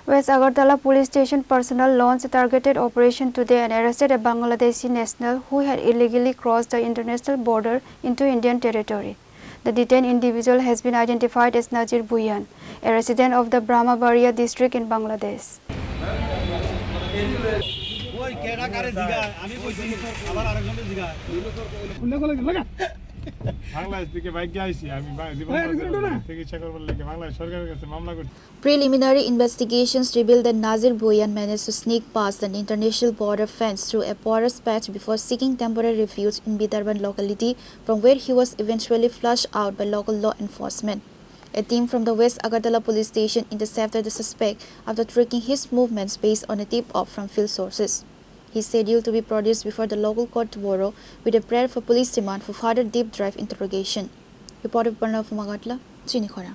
West Agartala Police Station personnel launched a targeted operation today and arrested a Bangladeshi national who had illegally crossed the international border into Indian territory. The detained individual has been identified as Nazir Bhuiyan, a resident of the Brahmanbaria district in Bangladesh. Preliminary investigations revealed that Nazir Bhuiyan managed to sneak past an international border fence through a porous patch before seeking temporary refuge in Bitarban locality, from where he was eventually flushed out by local law enforcement. A team from the West Agartala Police Station intercepted the suspect after tracking his movements based on a tip-off from field sources. He is scheduled to be produced before the local court tomorrow with a prayer for police demand for further deep dive interrogation. Reported from Agartala, Chini, Khorang.